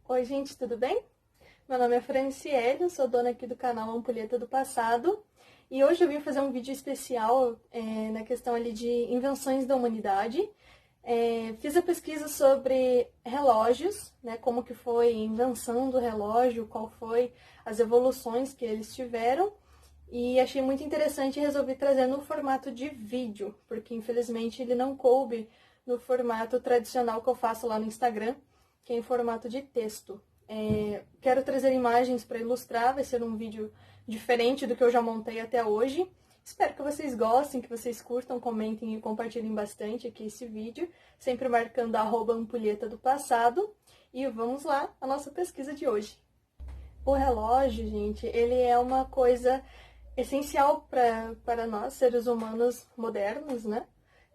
Oi, gente, tudo bem? Meu nome é Franciele, eu sou dona aqui do canal Ampulheta do Passado e hoje eu vim fazer um vídeo especial na questão ali de invenções da humanidade. Fiz a pesquisa sobre relógios, né, como que foi a invenção do relógio, qual foi as evoluções que eles tiveram e achei muito interessante e resolvi trazer no formato de vídeo, porque infelizmente ele não coube no formato tradicional que eu faço lá no Instagram, que é em formato de texto. Quero trazer imagens para ilustrar, vai ser um vídeo diferente do que eu já montei até hoje. Espero que vocês gostem, que vocês curtam, comentem e compartilhem bastante aqui esse vídeo, sempre marcando @ampulheta do passado. E vamos lá, a nossa pesquisa de hoje. O relógio, gente, ele é uma coisa essencial para nós, seres humanos modernos, né?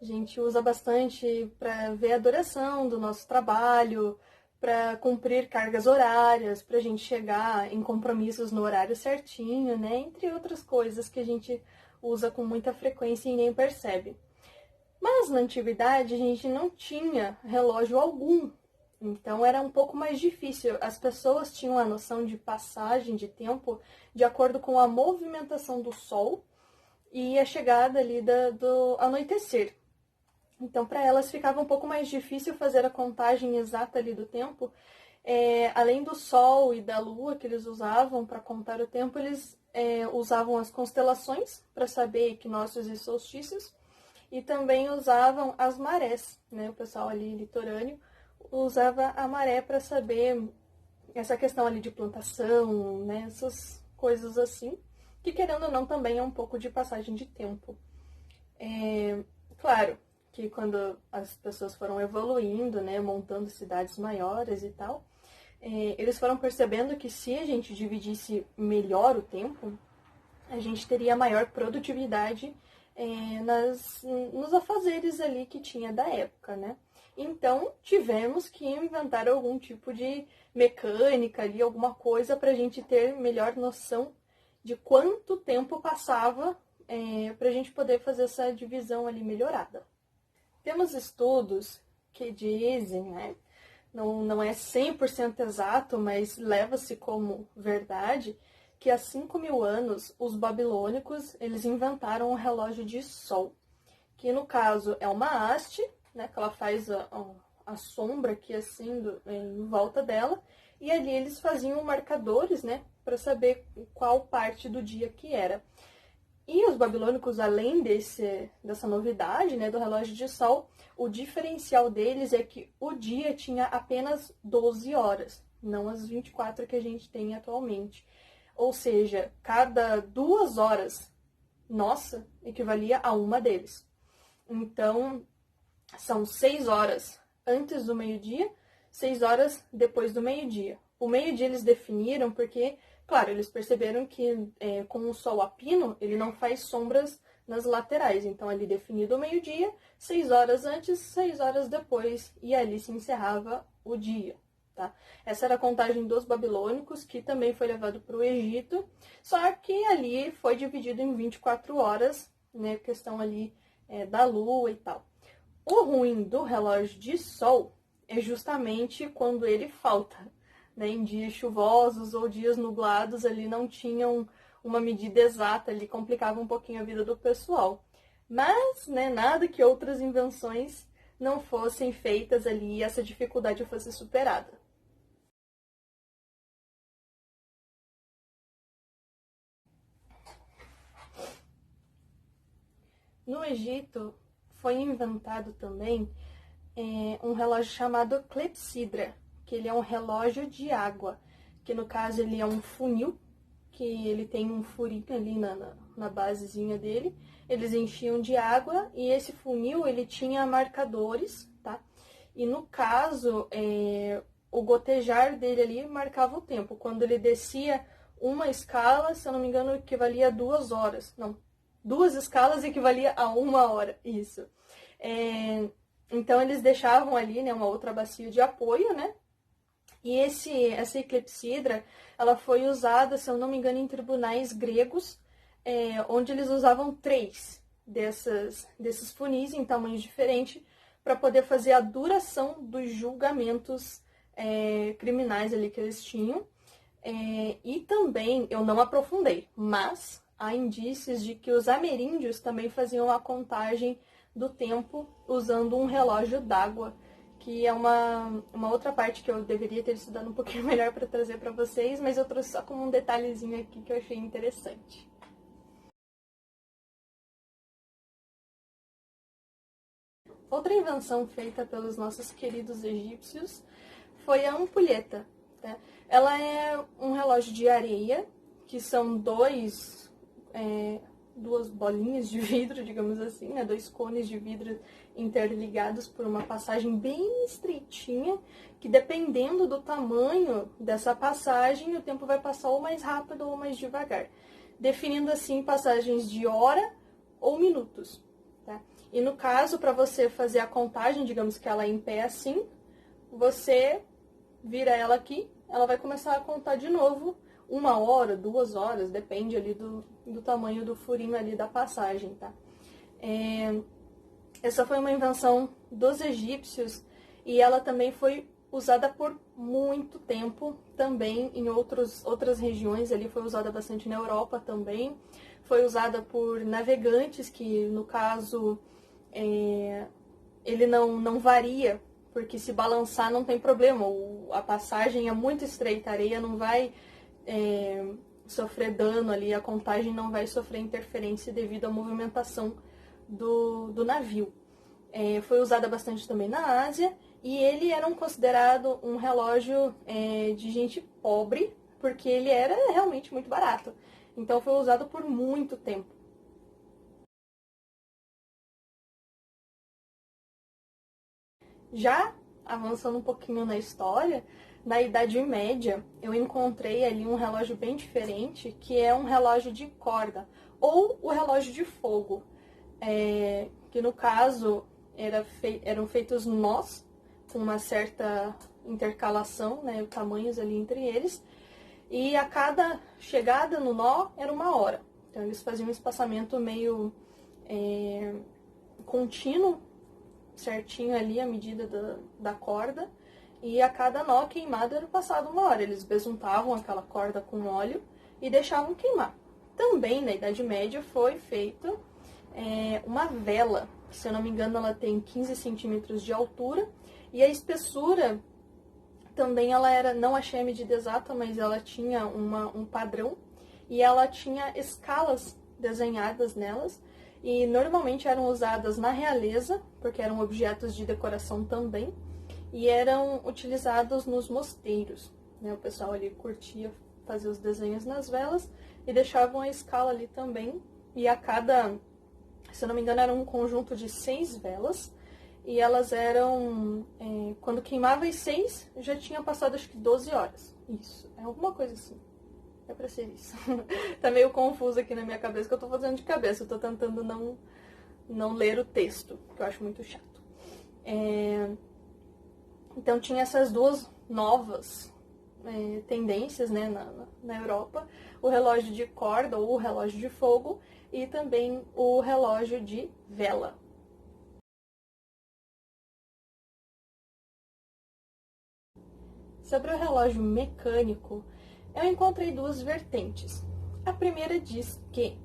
A gente usa bastante para ver a duração do nosso trabalho, para cumprir cargas horárias, para a gente chegar em compromissos no horário certinho, né? Entre outras coisas que a gente usa com muita frequência e nem percebe. Mas na antiguidade a gente não tinha relógio algum, então era um pouco mais difícil. As pessoas tinham a noção de passagem de tempo de acordo com a movimentação do sol e a chegada ali do anoitecer. Então, para elas ficava um pouco mais difícil fazer a contagem exata ali do tempo. Além do sol e da lua que eles usavam para contar o tempo, eles usavam as constelações para saber equinócios e solstícios e também usavam as marés, né? O pessoal ali litorâneo usava a maré para saber essa questão ali de plantação, né? Essas coisas assim, que querendo ou não também é um pouco de passagem de tempo. Claro que quando as pessoas foram evoluindo, né, montando cidades maiores e tal, eles foram percebendo que se a gente dividisse melhor o tempo, a gente teria maior produtividade nos afazeres ali que tinha da época, né? Então, tivemos que inventar algum tipo de mecânica ali, alguma coisa para a gente ter melhor noção de quanto tempo passava para a gente poder fazer essa divisão ali melhorada. Temos estudos que dizem, né, não é 100% exato, mas leva-se como verdade, que há 5.000 anos os babilônicos eles inventaram um relógio de sol, que no caso é uma haste, né, que ela faz a sombra aqui assim em volta dela, e ali eles faziam marcadores, né, para saber qual parte do dia que era. E os babilônicos, além dessa novidade, né, do relógio de sol, o diferencial deles é que o dia tinha apenas 12 horas, não as 24 que a gente tem atualmente. Ou seja, cada 2 horas nossa equivalia a uma deles. Então, são 6 horas antes do meio-dia, 6 horas depois do meio-dia. O meio-dia eles definiram porque, claro, eles perceberam que com o sol a pino, ele não faz sombras nas laterais. Então, ali definido o meio-dia, 6 horas antes, 6 horas depois, e ali se encerrava o dia. Tá? Essa era a contagem dos babilônicos, que também foi levado para o Egito, só que ali foi dividido em 24 horas, né, questão ali da lua e tal. O ruim do relógio de sol é justamente quando ele falta, né? Em dias chuvosos ou dias nublados, ali não tinham uma medida exata, ali complicava um pouquinho a vida do pessoal. Mas, né, nada que outras invenções não fossem feitas ali e essa dificuldade fosse superada. No Egito foi inventado também um relógio chamado clepsidra, que ele é um relógio de água, que no caso ele é um funil, que ele tem um furinho ali na basezinha dele, eles enchiam de água e esse funil ele tinha marcadores, tá? E no caso, o gotejar dele ali marcava o tempo. Quando ele descia uma escala, se eu não me engano, equivalia a 2 horas. Não, 2 escalas equivalia a 1 hora, isso. Então, eles deixavam ali, né, uma outra bacia de apoio, né? E essa eclepsidra, ela foi usada, se eu não me engano, em tribunais gregos, onde eles usavam 3 desses funis em tamanhos diferentes para poder fazer a duração dos julgamentos criminais ali que eles tinham. E também, eu não aprofundei, mas há indícios de que os ameríndios também faziam a contagem do tempo usando um relógio d'água, que é uma outra parte que eu deveria ter estudado um pouquinho melhor para trazer para vocês, mas eu trouxe só como um detalhezinho aqui que eu achei interessante. Outra invenção feita pelos nossos queridos egípcios foi a ampulheta. Tá? Ela é um relógio de areia, que são duas bolinhas de vidro, digamos assim, né? Dois cones de vidro interligados por uma passagem bem estreitinha, que dependendo do tamanho dessa passagem, o tempo vai passar ou mais rápido ou mais devagar, definindo assim passagens de hora ou minutos. Tá? E no caso, para você fazer a contagem, digamos que ela é em pé assim, você vira ela aqui, ela vai começar a contar de novo 1 hora, 2 horas, depende ali do tamanho do furinho ali da passagem, tá? Essa foi uma invenção dos egípcios e ela também foi usada por muito tempo também em outras regiões, ali foi usada bastante na Europa também, foi usada por navegantes que, no caso, ele não varia, porque se balançar não tem problema, a passagem é muito estreita, a areia não vai sofrer dano ali, a contagem não vai sofrer interferência devido à movimentação do navio. Foi usada bastante também na Ásia, e ele era considerado um relógio de gente pobre, porque ele era realmente muito barato. Então foi usado por muito tempo. Já avançando um pouquinho na história, na Idade Média, eu encontrei ali um relógio bem diferente, que é um relógio de corda, ou o relógio de fogo, que no caso eram feitos nós, com uma certa intercalação, né, tamanhos ali entre eles, e a cada chegada no nó era 1 hora. Então eles faziam um espaçamento meio contínuo, certinho ali a medida da corda, e a cada nó queimado era passado 1 hora. Eles besuntavam aquela corda com óleo e deixavam queimar. Também na Idade Média foi feito uma vela, que, se eu não me engano, ela tem 15 centímetros de altura, e a espessura também ela era, não achei a medida exata, mas ela tinha um padrão, e ela tinha escalas desenhadas nelas, e normalmente eram usadas na realeza, porque eram objetos de decoração também, e eram utilizados nos mosteiros, né? O pessoal ali curtia fazer os desenhos nas velas e deixavam a escala ali também, e a cada, se eu não me engano, era um conjunto de 6 velas, e elas eram, quando queimava as 6, já tinha passado acho que 12 horas. Isso, é alguma coisa assim. É pra ser isso. Tá meio confuso aqui na minha cabeça, que eu tô fazendo de cabeça. Eu tô tentando não ler o texto, que eu acho muito chato. Então tinha essas duas novas tendências, né, na Europa. O relógio de corda, ou o relógio de fogo, e também o relógio de vela. Sobre o relógio mecânico, eu encontrei duas vertentes. A primeira diz que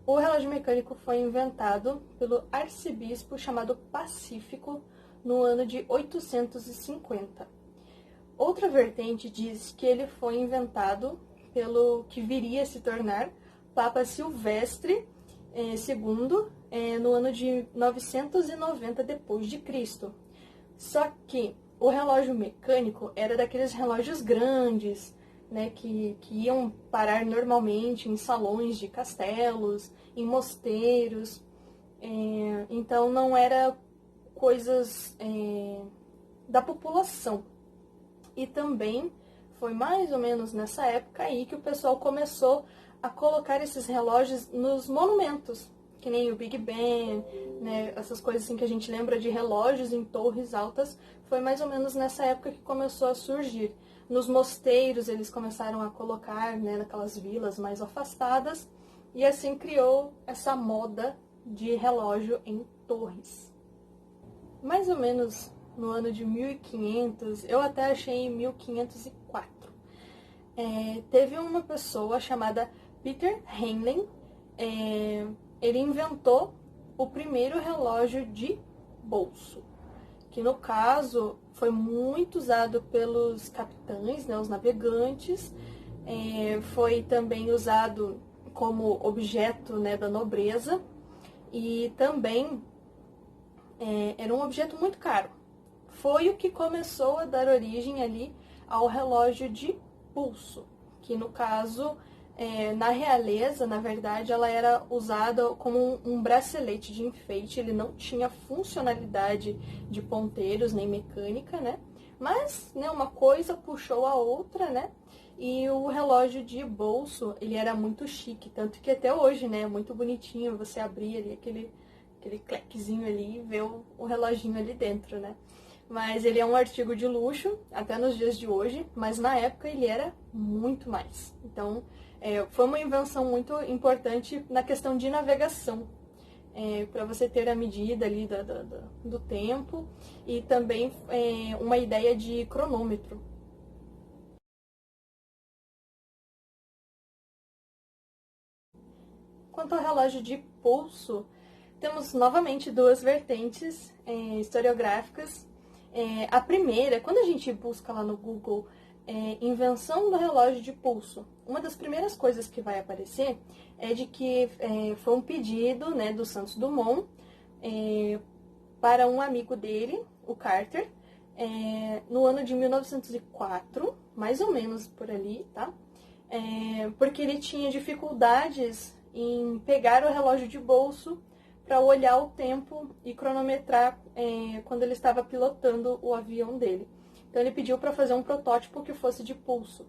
o relógio mecânico foi inventado pelo arcebispo chamado Pacífico no ano de 850. Outra vertente diz que ele foi inventado pelo que viria a se tornar Papa Silvestre II no ano de 990 d.C. Só que o relógio mecânico era daqueles relógios grandes, né, que iam parar normalmente em salões de castelos, em mosteiros. Então não era coisas da população. E também foi mais ou menos nessa época aí que o pessoal começou a colocar esses relógios nos monumentos, que nem o Big Ben, né, essas coisas assim que a gente lembra de relógios em torres altas. Foi mais ou menos nessa época que começou a surgir. Nos mosteiros eles começaram a colocar, né, naquelas vilas mais afastadas, e assim criou essa moda de relógio em torres. Mais ou menos no ano de 1500, eu até achei em 1504. Teve uma pessoa chamada Peter Henley, ele inventou o primeiro relógio de bolso, que no caso foi muito usado pelos capitães, né, os navegantes, foi também usado como objeto, né, da nobreza, e também era um objeto muito caro. Foi o que começou a dar origem ali ao relógio de pulso, que no caso, na realeza, na verdade, ela era usada como um bracelete de enfeite, ele não tinha funcionalidade de ponteiros nem mecânica, né? Mas, né, uma coisa puxou a outra, né? E o relógio de bolso, ele era muito chique, tanto que até hoje, né, é muito bonitinho você abrir ali aquele clequezinho ali e ver o reloginho ali dentro, né? Mas ele é um artigo de luxo, até nos dias de hoje, mas na época ele era muito mais. Então, foi uma invenção muito importante na questão de navegação, para você ter a medida ali do tempo e também uma ideia de cronômetro. Quanto ao relógio de pulso, temos novamente duas vertentes historiográficas. A primeira, quando a gente busca lá no Google invenção do relógio de pulso, uma das primeiras coisas que vai aparecer é de que foi um pedido, né, do Santos Dumont para um amigo dele, o Carter, no ano de 1904, mais ou menos por ali, tá? Porque ele tinha dificuldades em pegar o relógio de bolso para olhar o tempo e cronometrar quando ele estava pilotando o avião dele. Então ele pediu para fazer um protótipo que fosse de pulso.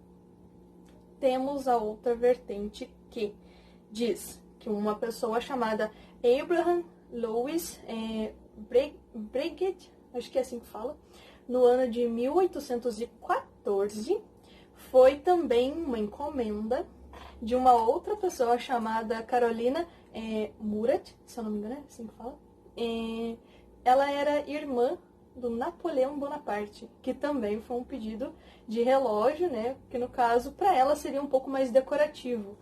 Temos a outra vertente que diz que uma pessoa chamada Abraham Louis Breguet, acho que é assim que fala, no ano de 1814, foi também uma encomenda de uma outra pessoa chamada Carolina Murat, se eu não me engano, é assim que fala. Ela era irmã do Napoleão Bonaparte, que também foi um pedido de relógio, né? Que no caso, para ela seria um pouco mais decorativo.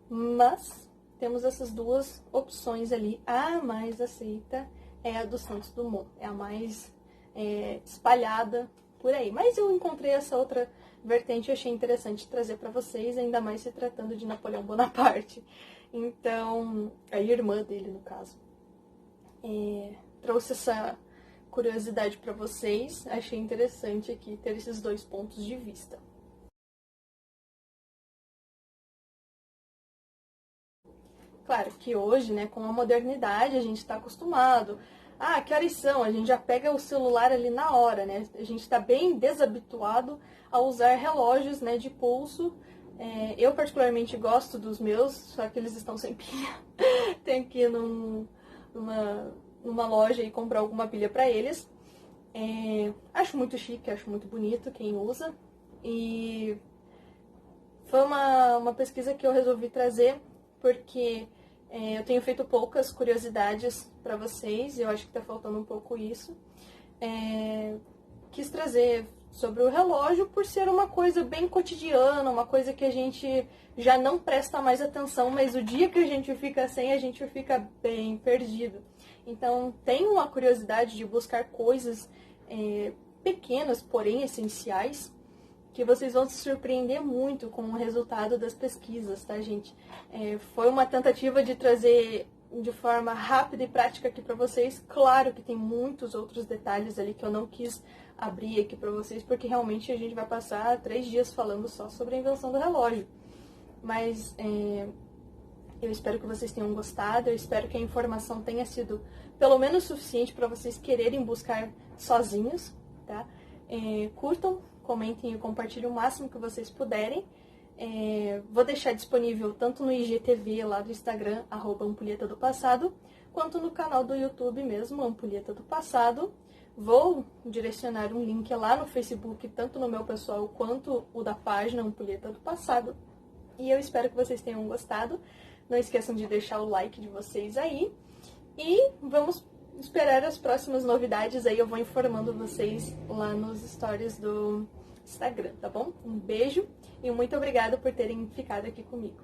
Mas temos essas duas opções ali. A mais aceita é a do Santos Dumont, é a mais espalhada por aí. Mas eu encontrei essa outra vertente e achei interessante trazer para vocês, ainda mais se tratando de Napoleão Bonaparte. Então, a irmã dele, no caso. Trouxe essa curiosidade para vocês, achei interessante aqui ter esses dois pontos de vista. Claro que hoje, né, com a modernidade, a gente está acostumado. Ah, que horas são? A gente já pega o celular ali na hora, né? A gente está bem desabituado a usar relógios, né, de pulso. Eu particularmente gosto dos meus, só que eles estão sem pilha. Tenho que ir numa loja e comprar alguma pilha para eles. Acho muito chique, acho muito bonito quem usa. E foi uma pesquisa que eu resolvi trazer porque eu tenho feito poucas curiosidades para vocês, e eu acho que está faltando um pouco isso. Quis trazer sobre o relógio por ser uma coisa bem cotidiana, uma coisa que a gente já não presta mais atenção, mas o dia que a gente fica sem, a gente fica bem perdido. Então, tenho uma curiosidade de buscar coisas pequenas, porém essenciais, que vocês vão se surpreender muito com o resultado das pesquisas, tá, gente? Foi uma tentativa de trazer de forma rápida e prática aqui para vocês. Claro que tem muitos outros detalhes ali que eu não quis abrir aqui para vocês, porque realmente a gente vai passar 3 dias falando só sobre a invenção do relógio. Mas eu espero que vocês tenham gostado, eu espero que a informação tenha sido pelo menos suficiente para vocês quererem buscar sozinhos, tá? Curtam, comentem e compartilhem o máximo que vocês puderem. Vou deixar disponível tanto no IGTV lá do Instagram, @Ampulheta do Passado, quanto no canal do YouTube mesmo, Ampulheta do Passado. Vou direcionar um link lá no Facebook, tanto no meu pessoal quanto o da página Ampulheta do Passado. E eu espero que vocês tenham gostado. Não esqueçam de deixar o like de vocês aí. E vamos esperar as próximas novidades aí, eu vou informando vocês lá nos stories do Instagram, tá bom? Um beijo e muito obrigada por terem ficado aqui comigo.